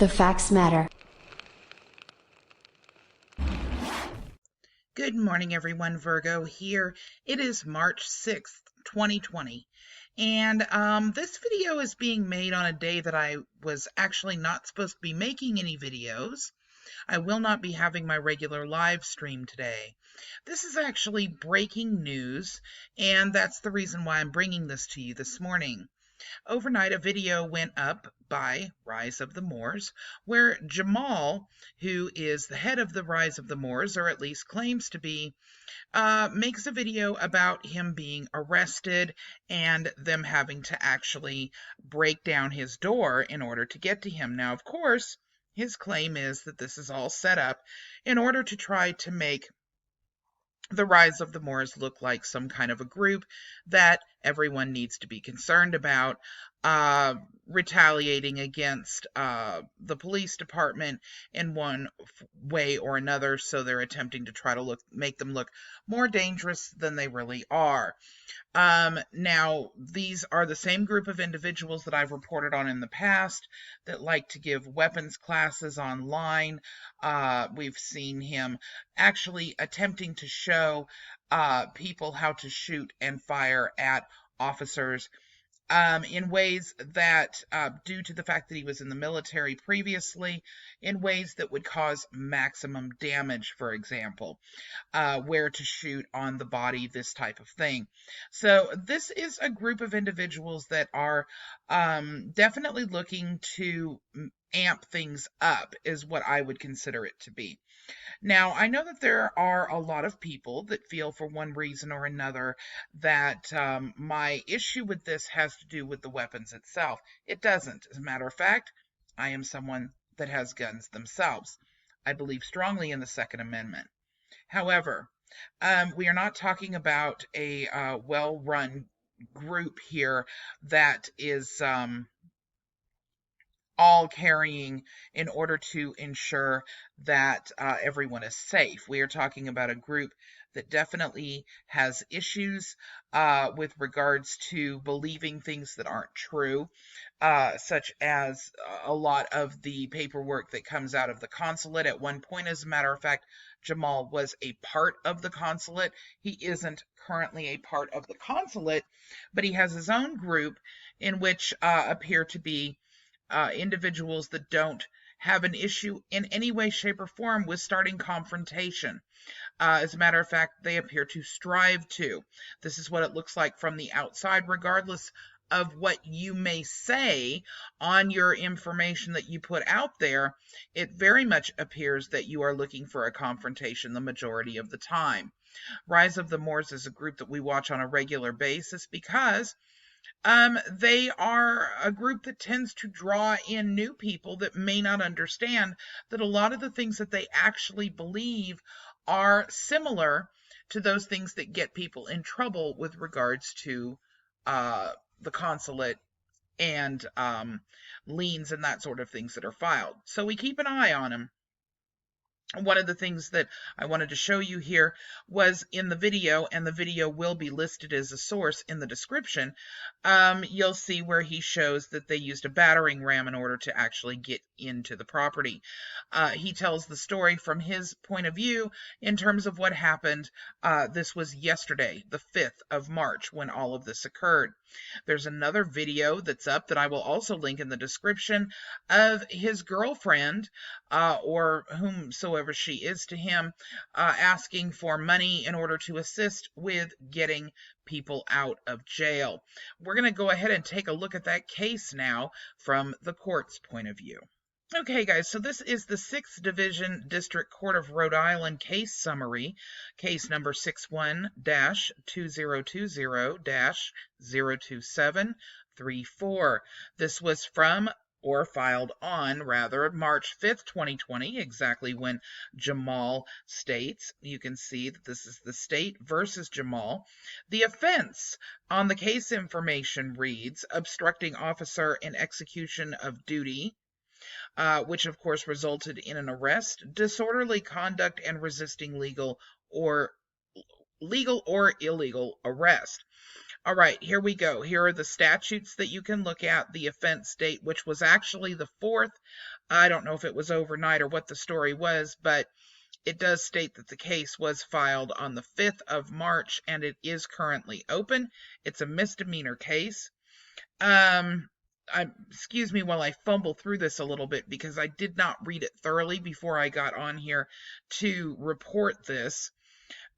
The facts matter. Good morning, everyone. Virgo here. It is March 6th, 2020. And this video is being made on a day that I was actually not supposed to be making any videos. I will not be having my regular live stream today. This is actually breaking news, and that's the reason why I'm bringing this to you this morning. Overnight, a video went up by Rise of the Moors, where Jamal, who is the head of the Rise of the Moors, or at least claims to be, makes a video about him being arrested and them having to actually break down his door in order to get to him. Now, of course, his claim is that this is all set up in order to try to make the Rise of the Moors look like some kind of a group that everyone needs to be concerned about, retaliating against the police department in one way or another, so they're attempting to try to make them look more dangerous than they really are. Now, these are the same group of individuals that I've reported on in the past that like to give weapons classes online. We've seen him actually attempting to show people how to shoot and fire at officers in ways that, due to the fact that he was in the military previously, in ways that would cause maximum damage, for example, where to shoot on the body, this type of thing. So this is a group of individuals that are definitely looking to amp things up, is what I would consider it to be. Now, I know that there are a lot of people that feel for one reason or another that my issue with this has to do with the weapons itself. It doesn't. As a matter of fact, I am someone that has guns themselves. I believe strongly in the Second Amendment. However, we are not talking about a well-run group here that is all carrying in order to ensure that everyone is safe. We are talking about a group that definitely has issues with regards to believing things that aren't true, such as a lot of the paperwork that comes out of the consulate. At one point, as a matter of fact, Jamal was a part of the consulate. He isn't currently a part of the consulate, but he has his own group in which appear to be individuals that don't have an issue in any way, shape, or form with starting confrontation. As a matter of fact, they appear to strive to. This is what it looks like from the outside, regardless of what you may say on your information that you put out there. It very much appears that you are looking for a confrontation the majority of the time. Rise of the Moors is a group that we watch on a regular basis because they are a group that tends to draw in new people that may not understand that a lot of the things that they actually believe are similar to those things that get people in trouble with regards to the consulate and liens and that sort of things that are filed. So we keep an eye on them. One of the things that I wanted to show you here was in the video, and the video will be listed as a source in the description. You'll see where he shows that they used a battering ram in order to actually get into the property. He tells the story from his point of view in terms of what happened. This was yesterday, the 5th of March, when all of this occurred. There's another video that's up that I will also link in the description of his girlfriend, or whomsoever she is to him, asking for money in order to assist with getting people out of jail. We're going to go ahead and take a look at that case now from the court's point of view. Okay, guys, so this is the 6th Division District Court of Rhode Island case summary, case number 61-2020-02734. This was from, or filed on, rather, March 5th, 2020, exactly when Jamal states. You can see that this is the state versus Jamal. The offense on the case information reads, obstructing officer in execution of duty, which of course resulted in an arrest, disorderly conduct, and resisting legal or illegal arrest. All right, here we go. Here are the statutes that you can look at. The offense date, which was actually the 4th I don't know if it was overnight or what the story was, but it does state that the case was filed on the 5th of March and it is currently open. It's a misdemeanor case. Excuse me while I fumble through this a little bit because I did not read it thoroughly before I got on here to report this.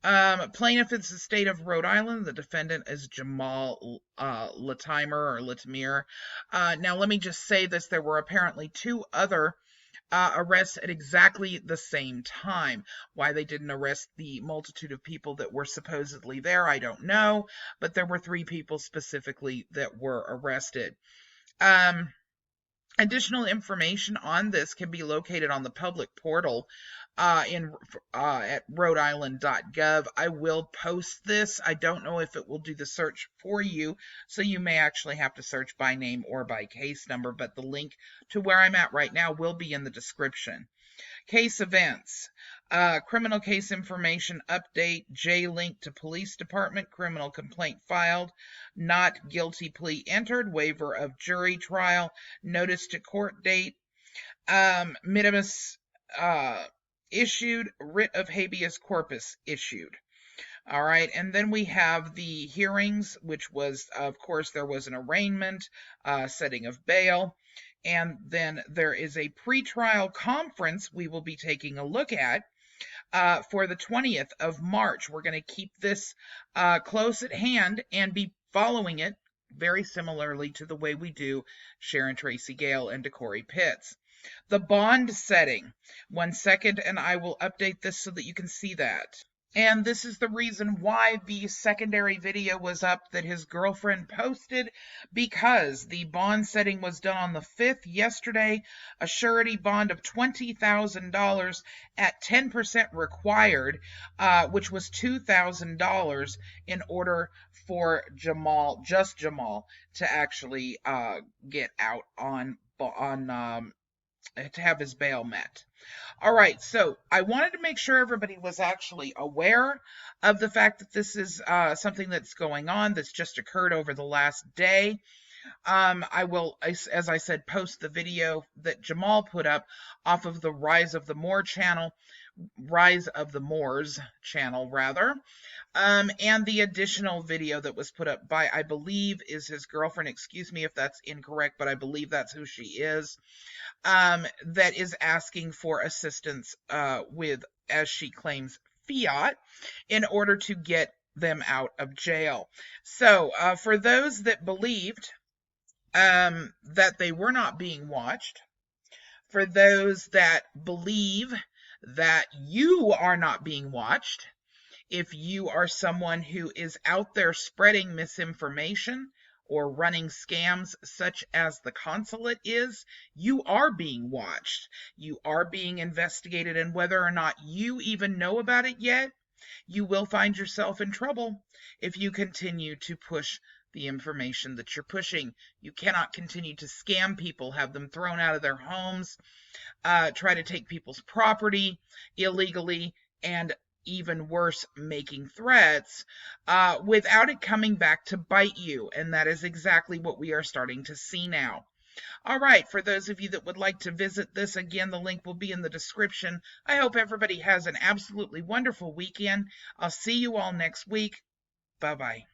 Plaintiff is the state of Rhode Island. The defendant is Jamal Latimer or Latimer. Now, let me just say this. There were apparently two other arrests at exactly the same time. Why they didn't arrest the multitude of people that were supposedly there, I don't know. But there were 3 people specifically that were arrested. Additional information on this can be located on the public portal at rhodeisland.gov. I will post this. I don't know if it will do the search for you, so you may actually have to search by name or by case number, but the link to where I'm at right now will be in the description. Case events. Criminal case information update, J-link to police department, criminal complaint filed, not guilty plea entered, waiver of jury trial, notice to court date, minimus issued, writ of habeas corpus issued. All right, and then we have the hearings, which was, of course, there was an arraignment, setting of bail, and then there is a pretrial conference we will be taking a look at for the 20th of March. We're going to keep this close at hand and be following it very similarly to the way we do Sharon Tracy Gale and DeCorey Pitts. The bond setting. 1 second, and I will update this so that you can see that. And this is the reason why the secondary video was up that his girlfriend posted, because the bond setting was done on the 5th yesterday, a surety bond of $20,000 at 10% required, which was $2,000 in order for Jamal, just Jamal, to actually get out on to have his bail met. All right, so I wanted to make sure everybody was actually aware of the fact that this is something that's going on, that's just occurred over the last day. I will, as I said, post the video that Jamal put up off of the RiseofTheMoors channel, rather. And the additional video that was put up by, I believe, is his girlfriend. Excuse me if that's incorrect, but I believe that's who she is. That is asking for assistance with, as she claims, fiat in order to get them out of jail. So for those that believed that they were not being watched, for those that believe that you are not being watched, if you are someone who is out there spreading misinformation or running scams such as the consulate is, you are being watched. You are being investigated, and whether or not you even know about it yet, you will find yourself in trouble if you continue to push the information that you're pushing. You cannot continue to scam people, have them thrown out of their homes, try to take people's property illegally, and even worse, making threats without it coming back to bite you. And that is exactly what we are starting to see now. All right, for those of you that would like to visit this, again, the link will be in the description. I hope everybody has an absolutely wonderful weekend. I'll see you all next week. Bye-bye.